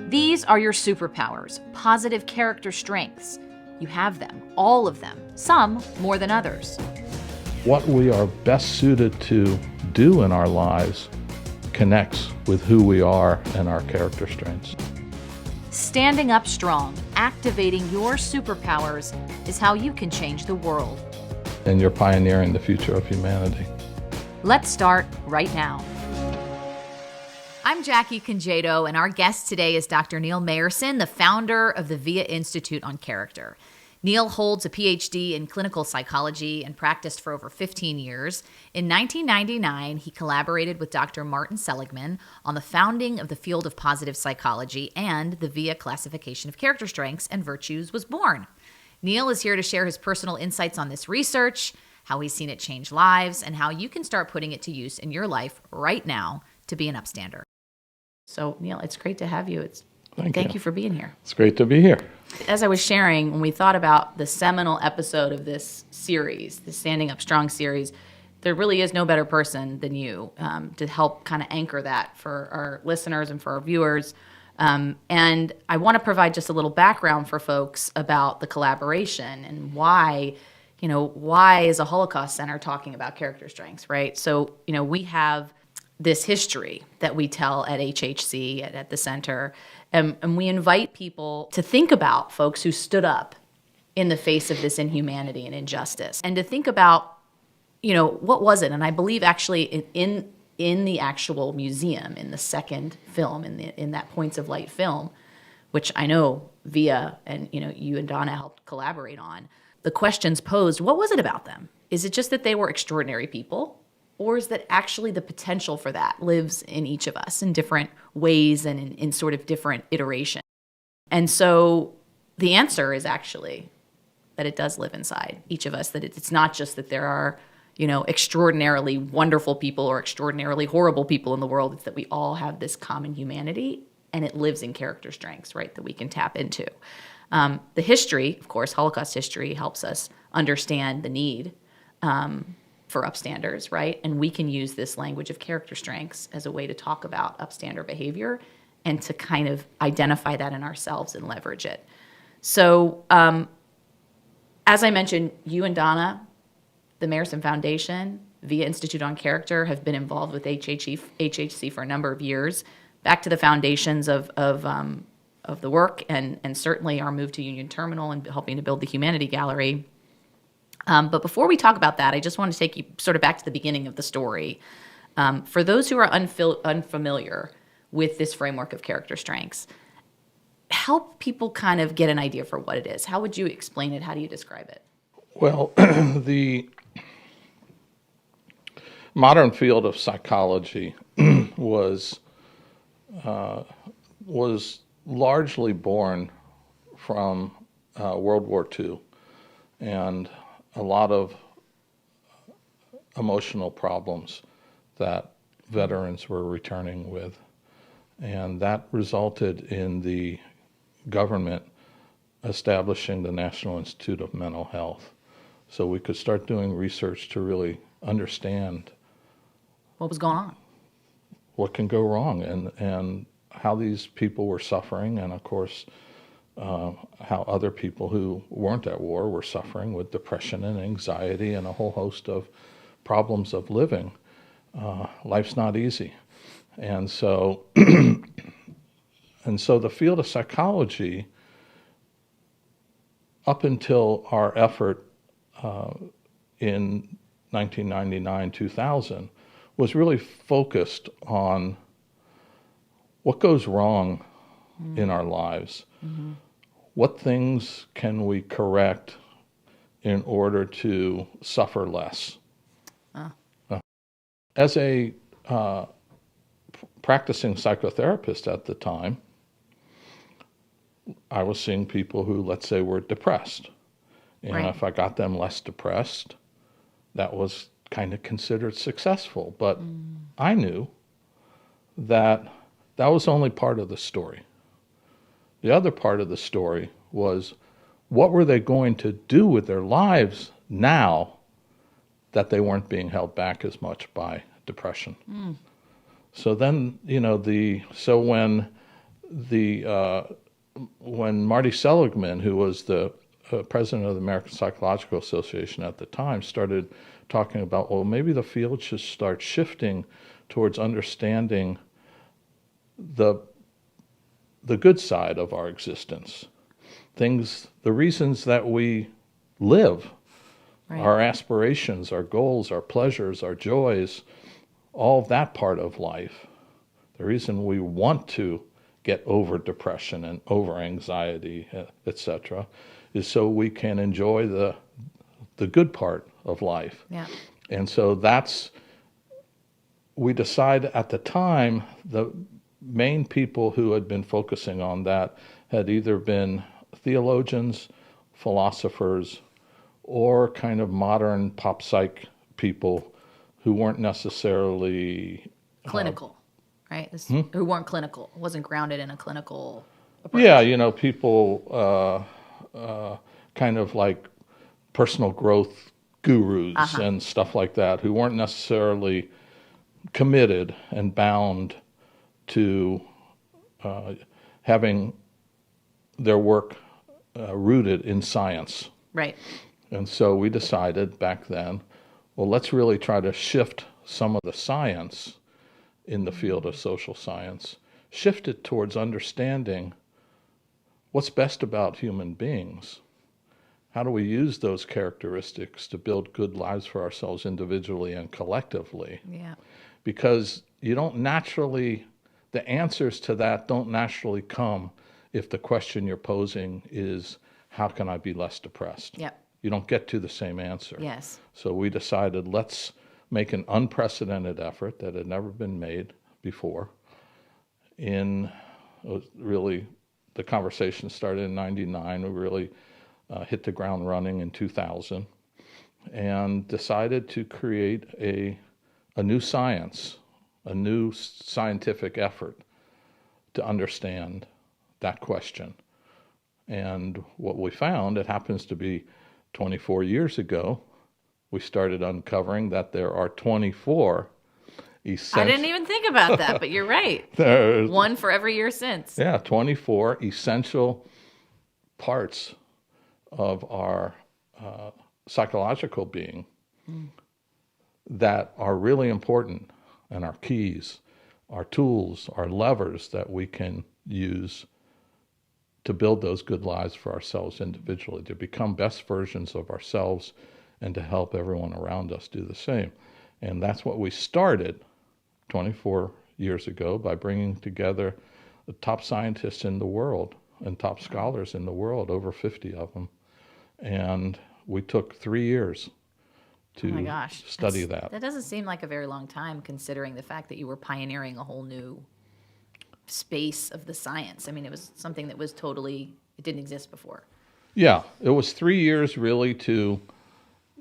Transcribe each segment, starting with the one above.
These are your superpowers, positive character strengths. You have them, all of them, some more than others. What we are best suited to do in our lives connects with who we are and our character strengths. Standing up strong, activating your superpowers is how you can change the world. And you're pioneering the future of humanity. Let's start right now. I'm Jackie Congedo, and our guest today is Dr. Neal Mayerson, the founder of the VIA Institute on Character. Neal holds a PhD in clinical psychology and practiced for over 15 years. In 1999, he collaborated with Dr. Martin Seligman on the founding of the field of positive psychology, and the VIA classification of character strengths and virtues was born. Neal is here to share his personal insights on this research, how he's seen it change lives, and how you can start putting it to use in your life right now to be an upstander. So, Neal, it's great to have you. Thank you for being here. It's great to be here. As I was sharing, when we thought about the seminal episode of this series, the Standing Up Strong series, there really is no better person than you to help kind of anchor that for our listeners and for our viewers. And I want to provide just a little background for folks about the collaboration and why is a Holocaust Center talking about character strengths, right? So, we have this history that we tell at HHC, at the center, and we invite people to think about folks who stood up in the face of this inhumanity and injustice, and to think about, what was it? And I believe actually in the actual museum, in the second film, in that Points of Light film, which I know VIA and you and Donna helped collaborate on, the questions posed: what was it about them? Is it just that they were extraordinary people? Or is that actually the potential for that lives in each of us in different ways and in sort of different iterations? And so the answer is actually that it does live inside each of us, that it's not just that there are, extraordinarily wonderful people or extraordinarily horrible people in the world. It's that we all have this common humanity, and it lives in character strengths, right, that we can tap into. The history, of course, Holocaust history helps us understand the need for upstanders, right? And we can use this language of character strengths as a way to talk about upstander behavior and to kind of identify that in ourselves and leverage it. So as I mentioned, you and Donna, the Mayerson Foundation, VIA Institute on Character, have been involved with HHC for a number of years, back to the foundations of the work and certainly our move to Union Terminal and helping to build the Humanity Gallery. But before we talk about that, I just want to take you sort of back to the beginning of the story. For those who are unfamiliar with this framework of character strengths, help people kind of get an idea for what it is. How would you explain it? How do you describe it? Well, the modern field of psychology was largely born from World War II and a lot of emotional problems that veterans were returning with. And that resulted in the government establishing the National Institute of Mental Health, so we could start doing research to really understand what was going on, what can go wrong, and how these people were suffering, and of course how other people who weren't at war were suffering with depression and anxiety and a whole host of problems of living. Life's not easy. And so the field of psychology, up until our effort in 1999-2000, was really focused on what goes wrong in our lives. Mm-hmm. What things can we correct in order to suffer less? As a practicing psychotherapist at the time, I was seeing people who, let's say, were depressed. And right. If I got them less depressed, that was kind of considered successful. But I knew that that was only part of the story. The other part of the story was, what were they going to do with their lives now that they weren't being held back as much by depression? So then, when when Marty Seligman, who was the president of the American Psychological Association at the time, started talking about, well, maybe the field should start shifting towards understanding the good side of our existence, the reasons that we live, Right. our aspirations, our goals, our pleasures, our joys, all of that part of life. The reason we want to get over depression and over anxiety, etc., is so we can enjoy the good part of life. Yeah. And so we decided at the time, the main people who had been focusing on that had either been theologians, philosophers, or kind of modern pop psych people who weren't necessarily Clinical, right? Who weren't clinical. It wasn't grounded in a clinical approach. Yeah, people kind of like personal growth gurus and stuff like that, who weren't necessarily committed and bound to having their work rooted in science. Right. And so we decided back then, well, let's really try to shift some of the science in the field of social science, shift it towards understanding what's best about human beings. How do we use those characteristics to build good lives for ourselves individually and collectively? Yeah. Because the answers to that don't naturally come if the question you're posing is, how can I be less depressed? Yep. You don't get to the same answer. Yes. So we decided, let's make an unprecedented effort that had never been made before. Really, the conversation started in 99. We really hit the ground running in 2000 and decided to create a new science, a new scientific effort to understand that question. And what we found, it happens to be 24 years ago, we started uncovering that there are 24 essential... I didn't even think about that, but you're right. One for every year since. Yeah, 24 essential parts of our psychological being that are really important, and our keys, our tools, our levers that we can use to build those good lives for ourselves individually, to become best versions of ourselves and to help everyone around us do the same. And that's what we started 24 years ago by bringing together the top scientists in the world and top scholars in the world, over 50 of them. And we took 3 years to study that. That doesn't seem like a very long time, considering the fact that you were pioneering a whole new space of the science. I mean, it was something that was it didn't exist before. Yeah, it was 3 years really to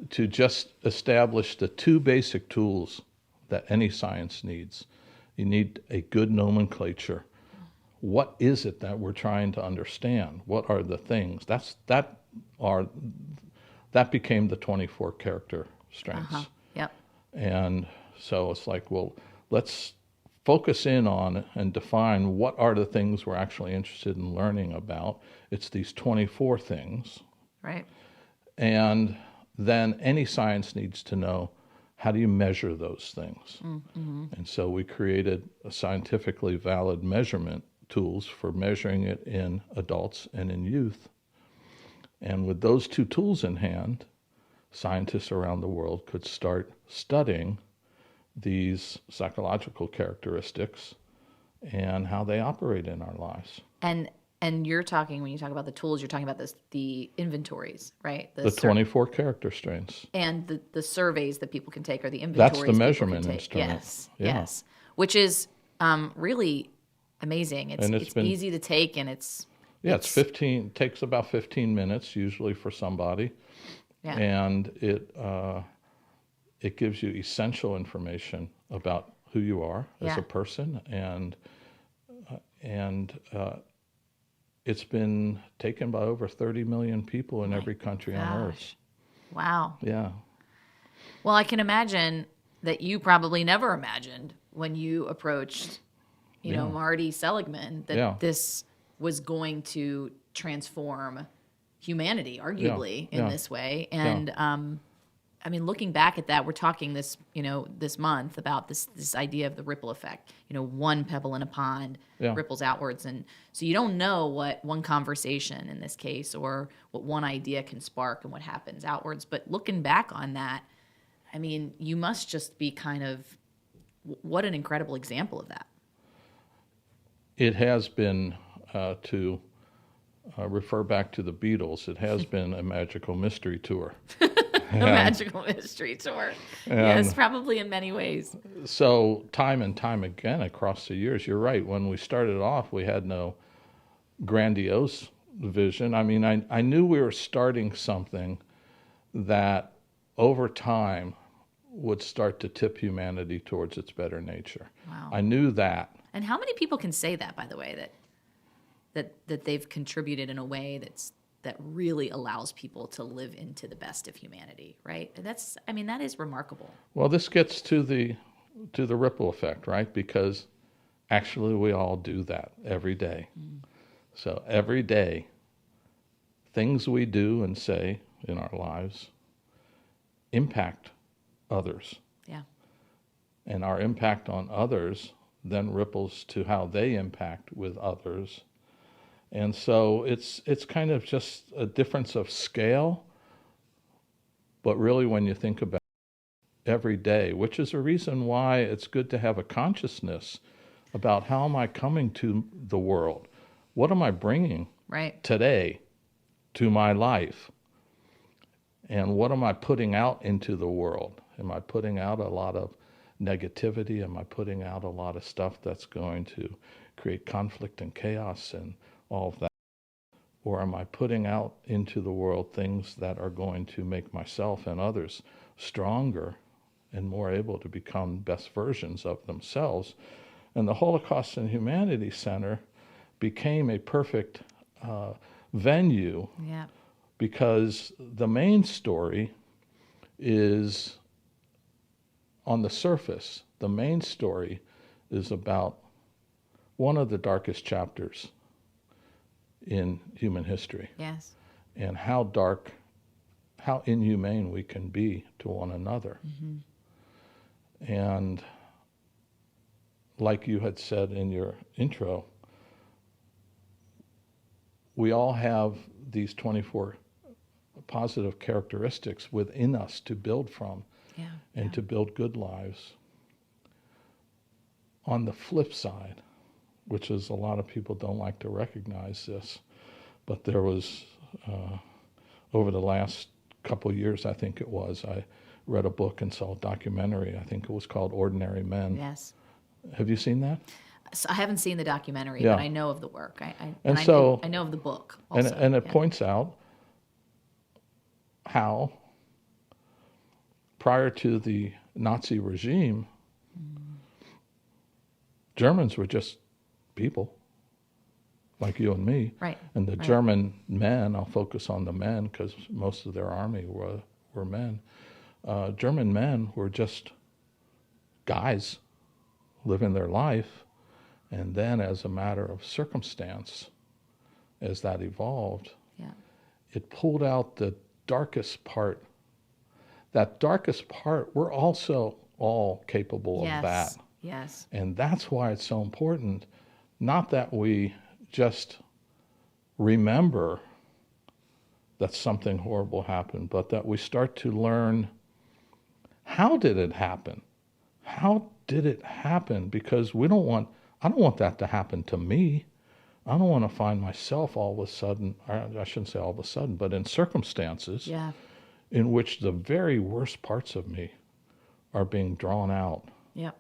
just establish the two basic tools that any science needs. You need a good nomenclature. What is it that we're trying to understand? What are the things? That became the 24 character strengths. Yep. And so it's like, well, let's focus in on and define what are the things we're actually interested in learning about. It's these 24 things. Right. And then any science needs to know, how do you measure those things? Mm-hmm. And so we created a scientifically valid measurement tools for measuring it in adults and in youth. And with those two tools in hand, scientists around the world could start studying these psychological characteristics and how they operate in our lives. And you're talking, when you talk about the tools, you're talking about the inventories, right? The 24 character strains. And the surveys that people can take, or the inventories. That's the measurement instrument. Yes, yeah. Yes. Which is really amazing. It's easy to take, and it's 15. Takes about 15 minutes usually for somebody, and it gives you essential information about who you are as a person, and it's been taken by over 30 million people in every country on Earth. Wow. Yeah. Well, I can imagine that you probably never imagined when you approached Marty Seligman, that Yeah. this was going to transform humanity, arguably, in Yeah. this way. And I mean, looking back at that, we're talking this month about this idea of the ripple effect. One pebble in a pond ripples outwards, and so you don't know what one conversation in this case or what one idea can spark and what happens outwards. But looking back on that, I mean, you must just be kind of, what an incredible example of that. It has been, to refer back to the Beatles, it has been a magical mystery tour. A magical mystery tour. Yes, probably in many ways. So time and time again across the years, you're right. When we started off, we had no grandiose vision. I mean, I knew we were starting something that over time would start to tip humanity towards its better nature. Wow. I knew that. And how many people can say that, by the way, that they've contributed in a way that really allows people to live into the best of humanity, right? That is remarkable. Well, this gets to the ripple effect, right? Because actually we all do that every day. So every day, things we do and say in our lives impact others. Yeah. And our impact on others then ripples to how they impact with others. And so it's kind of just a difference of scale, but really when you think about it every day, which is a reason why it's good to have a consciousness about how am I coming to the world? What am I bringing today to my life? And what am I putting out into the world? Am I putting out a lot of negativity? Am I putting out a lot of stuff that's going to create conflict and chaos and all of that? Or am I putting out into the world things that are going to make myself and others stronger and more able to become best versions of themselves? And the Holocaust and Humanity Center became a perfect venue because the main story is, on the surface, the main story is about one of the darkest chapters in human history. Yes. And how dark, how inhumane we can be to one another. Mm-hmm. And like you had said in your intro, we all have these 24 positive characteristics within us to build from and to build good lives. On the flip side, which is a lot of people don't like to recognize this, but there was, over the last couple of years, I think it was, I read a book and saw a documentary. I think it was called Ordinary Men. Yes. Have you seen that? So I haven't seen the documentary, but I know of the work. I know of the book also. And it points out how prior to the Nazi regime, Germans were just people like you and me. Right. And the German men, I'll focus on the men because most of their army were men. German men were just guys living their life. And then as a matter of circumstance, as that evolved, it pulled out the darkest part. That darkest part, we're also all capable of that. Yes. And that's why it's so important, not that we just remember that something horrible happened, but that we start to learn, how did it happen? How did it happen? Because I don't want that to happen to me. I don't want to find myself all of a sudden, I shouldn't say all of a sudden, but in circumstances in which the very worst parts of me are being drawn out. Yep.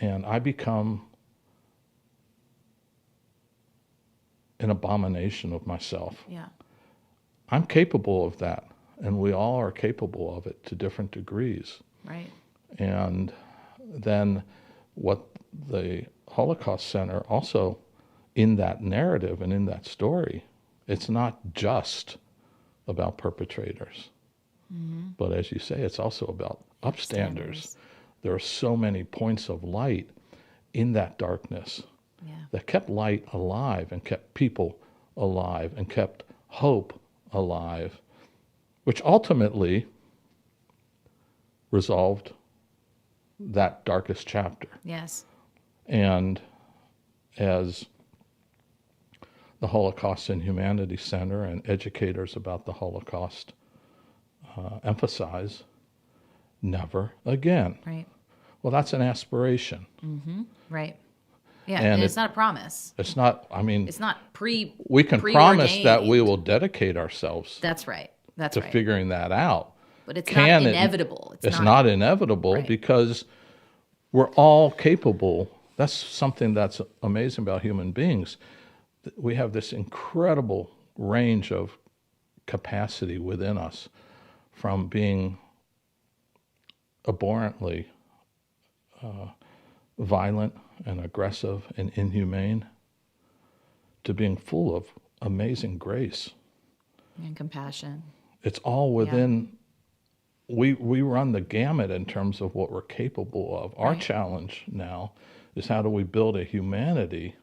And I become an abomination of myself. Yeah. I'm capable of that, and we all are capable of it to different degrees. Right. And then what the Holocaust Center also, in that narrative and in that story, it's not just about perpetrators. Mm-hmm. But as you say, it's also about upstanders. There are so many points of light in that darkness Yeah. that kept light alive and kept people alive and kept hope alive, which ultimately resolved that darkest chapter. Yes. And as the Holocaust and Humanity Center and educators about the Holocaust emphasize, never again. Right. Well, that's an aspiration. Right. Yeah, And and it's not a promise. It's not, I mean, It's not we can promise that we preordained. will dedicate ourselves That's right. That's to right. figuring that out. But it's Can not it- inevitable. It's not inevitable Right. because we're all capable. That's something that's amazing about human beings. We have this incredible range of capacity within us, from being abhorrently violent and aggressive and inhumane to being full of amazing grace. And compassion. It's all within. We run the gamut in terms of what we're capable of. Our Right. challenge now is, how do we build a humanity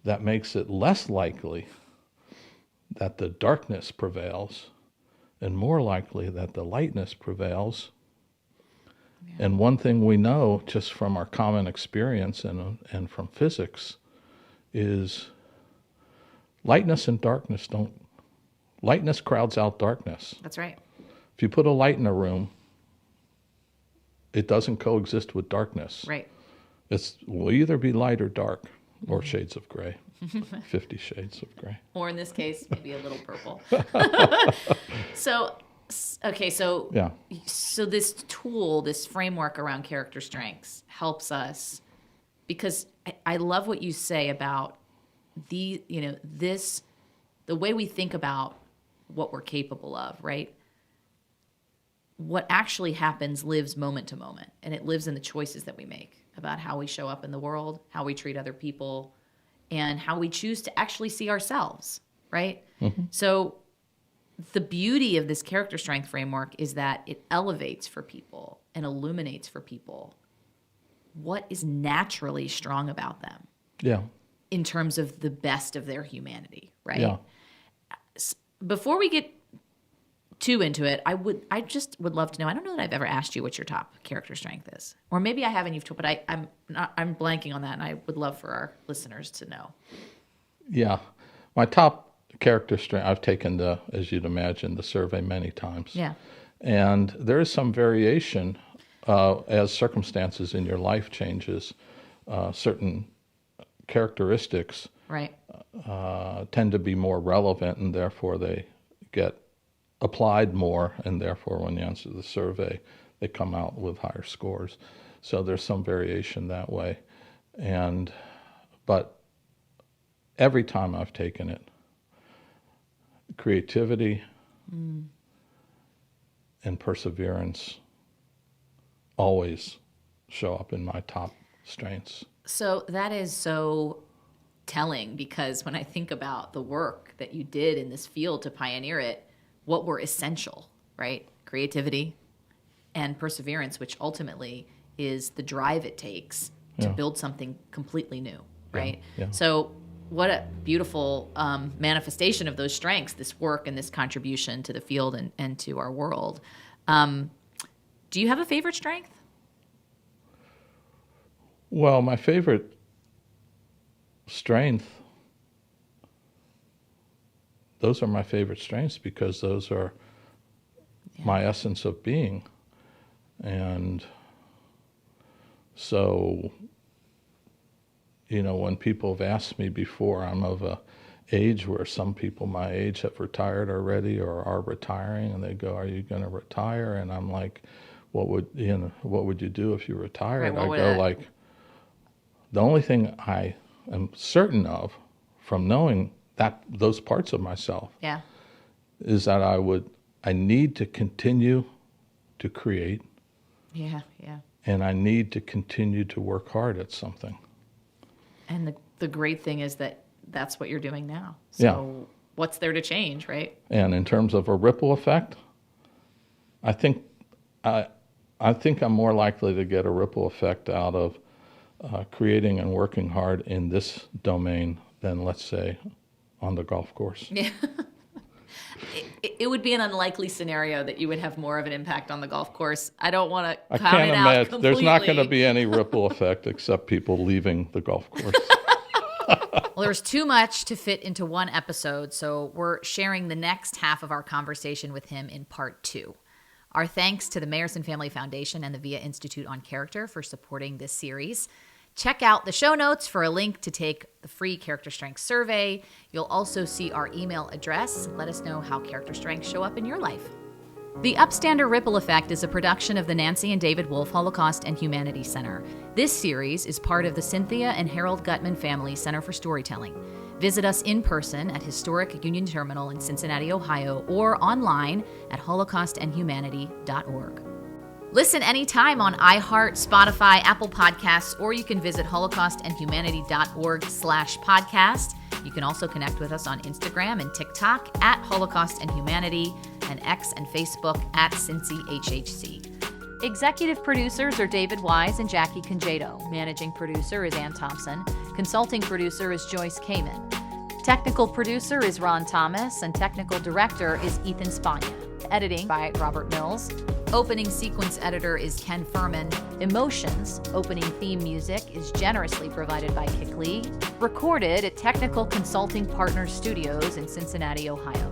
that makes it less likely that the darkness prevails and more likely that the lightness prevails. And one thing we know just from our common experience and from physics is lightness and darkness lightness crowds out darkness. That's right. If you put a light in a room, it doesn't coexist with darkness. Right. Will either be light or dark, or shades of gray. 50 shades of gray. Or in this case, maybe a little purple. So Yeah. So this tool, this framework around character strengths helps us, because I love what you say about the way we think about what we're capable of, right? What actually happens lives moment to moment, and it lives in the choices that we make about how we show up in the world, how we treat other people, and how we choose to actually see ourselves, right? Mm-hmm. So the beauty of this character strength framework is that it elevates for people and illuminates for people what is naturally strong about them Yeah. in terms of the best of their humanity, right? Yeah. Before we get too into it, I just would love to know. I don't know that I've ever asked you what your top character strength is, or maybe I haven't. But I'm blanking on that, and I would love for our listeners to know. Yeah. My top character strength, I've taken as you'd imagine, the survey many times. Yeah. And there is some variation as circumstances in your life changes. Certain characteristics Right. tend to be more relevant, and therefore they get applied more, and therefore when you answer the survey, they come out with higher scores. So there's some variation that way. But every time I've taken it, creativity and perseverance always show up in my top strengths. So that is so telling, because when I think about the work that you did in this field to pioneer it, what were essential, right? Creativity and perseverance, which ultimately is the drive it takes to build something completely new, right? Yeah. So what a beautiful manifestation of those strengths, this work and this contribution to the field and to our world. Do you have a favorite strength? Well, my favorite strength, those are my favorite strengths because those are my essence of being. And so, when people have asked me before, I'm of a age where some people my age have retired already or are retiring, and they go, "Are you going to retire?" And I'm like, what would you do if you retired? Right, I go like, the only thing I am certain of from knowing those parts of myself is that I need to continue to create. Yeah. And I need to continue to work hard at something. And the great thing is that that's what you're doing now. So what's there to change, right? And in terms of a ripple effect, I think I'm more likely to get a ripple effect out of creating and working hard in this domain than, let's say, on the golf course. Yeah. It would be an unlikely scenario that you would have more of an impact on the golf course. I don't want to I count can't it out imagine. completely. There's not going to be any ripple effect except people leaving the golf course. Well, there's too much to fit into one episode, so we're sharing the next half of our conversation with him in part 2. Our thanks to the Mayerson Family Foundation and the VIA Institute on Character for supporting this series. Check out the show notes for a link to take the free character strength survey. You'll also see our email address. Let us know how character strengths show up in your life. The Upstander Ripple Effect is a production of the Nancy and David Wolf Holocaust and Humanity Center. This series is part of the Cynthia and Harold Gutman Family Center for Storytelling. Visit us in person at Historic Union Terminal in Cincinnati, Ohio, or online at holocaustandhumanity.org. Listen anytime on iHeart, Spotify, Apple Podcasts, or you can visit holocaustandhumanity.org/podcast. You can also connect with us on Instagram and TikTok at Holocaust and Humanity, and X and Facebook at CincyHHC. Executive producers are David Wise and Jackie Congedo. Managing producer is Ann Thompson. Consulting producer is Joyce Kamen. Technical producer is Ron Thomas, and technical director is Ethan Spagna. Editing by Robert Mills. Opening sequence editor is Ken Furman. Emotions, opening theme music, is generously provided by Kick Lee. Recorded at Technical Consulting Partners Studios in Cincinnati, Ohio.